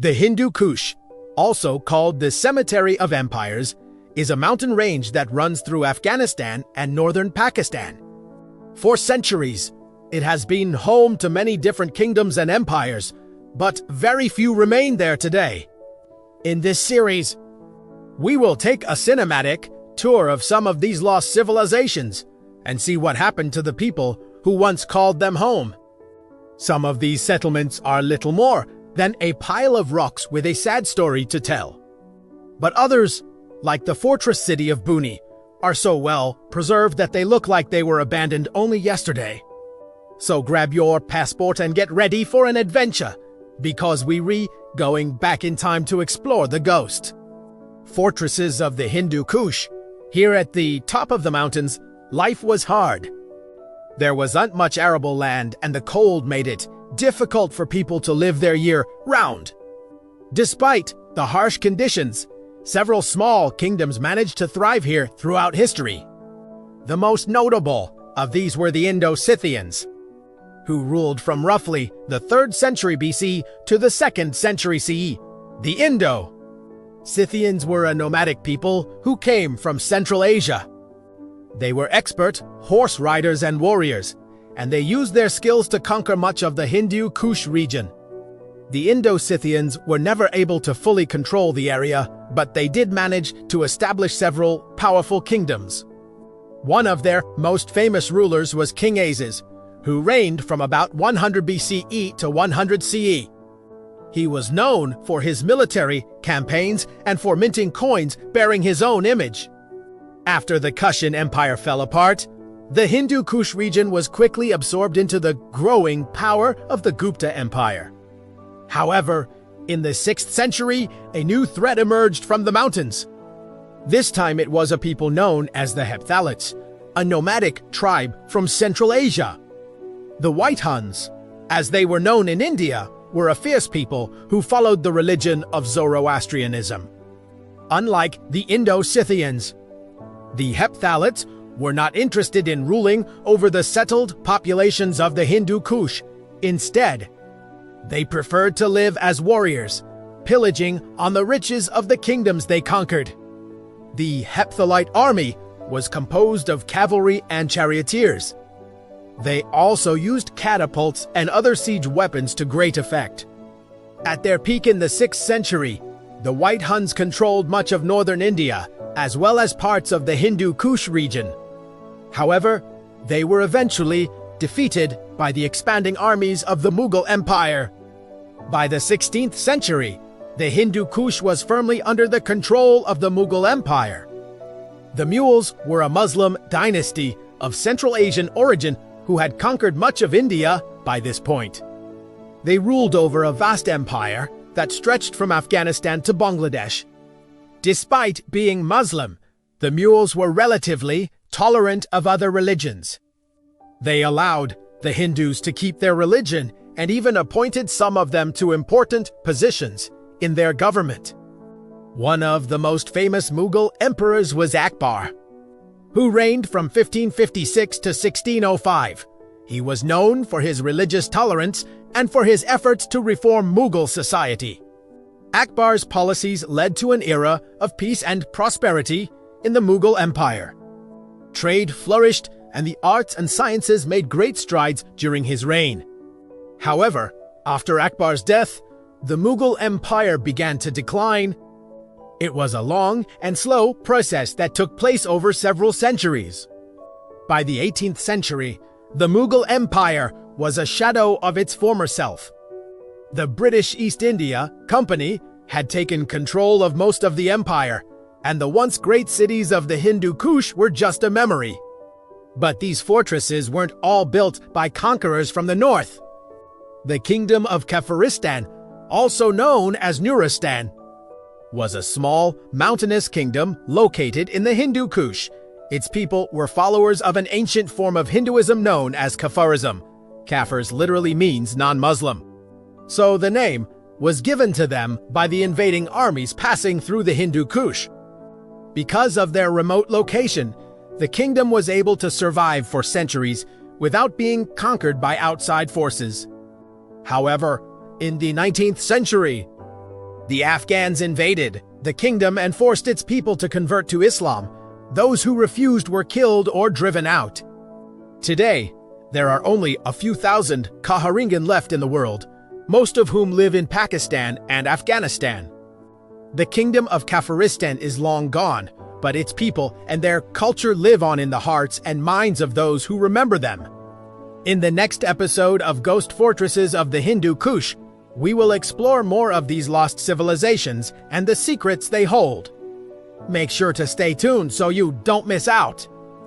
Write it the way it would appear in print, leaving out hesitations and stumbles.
The Hindu Kush, also called the Cemetery of Empires, is a mountain range that runs through Afghanistan and northern Pakistan. For centuries, it has been home to many different kingdoms and empires, but very few remain there today. In this series, we will take a cinematic tour of some of these lost civilizations and see what happened to the people who once called them home. Some of these settlements are little more than a pile of rocks with a sad story to tell. But others, like the fortress city of Buni, are so well preserved that they look like they were abandoned only yesterday. So grab your passport and get ready for an adventure, because we're going back in time to explore the ghost. Fortresses of the Hindu Kush. Here at the top of the mountains, life was hard. There wasn't much arable land, and the cold made it difficult for people to live there year-round. Despite the harsh conditions, several small kingdoms managed to thrive here throughout history. The most notable of these were the Indo-Scythians, who ruled from roughly the 3rd century BC to the 2nd century CE. The Indo-Scythians were a nomadic people who came from Central Asia. They were expert horse riders and warriors, and they used their skills to conquer much of the Hindu Kush region. The Indo-Scythians were never able to fully control the area, but they did manage to establish several powerful kingdoms. One of their most famous rulers was King Azes, who reigned from about 100 BCE to 100 CE. He was known for his military campaigns and for minting coins bearing his own image. After the Kushan Empire fell apart, the Hindu Kush region was quickly absorbed into the growing power of the Gupta Empire. However, in the 6th century, a new threat emerged from the mountains. This time it was a people known as the Hephthalites, a nomadic tribe from Central Asia. The White Huns, as they were known in India, were a fierce people who followed the religion of Zoroastrianism. Unlike the Indo-Scythians, the Hephthalites were not interested in ruling over the settled populations of the Hindu Kush. Instead, they preferred to live as warriors, pillaging on the riches of the kingdoms they conquered. The Hephthalite army was composed of cavalry and charioteers. They also used catapults and other siege weapons to great effect. At their peak in the 6th century, the White Huns controlled much of northern India, as well as parts of the Hindu Kush region. However, they were eventually defeated by the expanding armies of the Mughal Empire. By the 16th century, the Hindu Kush was firmly under the control of the Mughal Empire. The Mughals were a Muslim dynasty of Central Asian origin who had conquered much of India by this point. They ruled over a vast empire that stretched from Afghanistan to Bangladesh. Despite being Muslim, the Mughals were relatively tolerant of other religions. They allowed the Hindus to keep their religion and even appointed some of them to important positions in their government. One of the most famous Mughal emperors was Akbar, who reigned from 1556 to 1605. He was known for his religious tolerance and for his efforts to reform Mughal society. Akbar's policies led to an era of peace and prosperity in the Mughal Empire. Trade flourished, and the arts and sciences made great strides during his reign. However, after Akbar's death, the Mughal Empire began to decline. It was a long and slow process that took place over several centuries. By the 18th century, the Mughal Empire was a shadow of its former self. The British East India Company had taken control of most of the empire, and the once great cities of the Hindu Kush were just a memory. But these fortresses weren't all built by conquerors from the north. The kingdom of Kafiristan, also known as Nuristan, was a small, mountainous kingdom located in the Hindu Kush. Its people were followers of an ancient form of Hinduism known as Kafirism. Kafirs literally means non-Muslim. So the name was given to them by the invading armies passing through the Hindu Kush. Because of their remote location, the kingdom was able to survive for centuries without being conquered by outside forces. However, in the 19th century, The Afghans invaded the kingdom and forced its people to convert to Islam. Those who refused were killed or driven out. Today, there are only a few thousand Kaharingan left in the world, most of whom live in Pakistan and Afghanistan. The kingdom of Kafiristan is long gone, but its people and their culture live on in the hearts and minds of those who remember them. In the next episode of Ghost Fortresses of the Hindu Kush, we will explore more of these lost civilizations and the secrets they hold. Make sure to stay tuned so you don't miss out.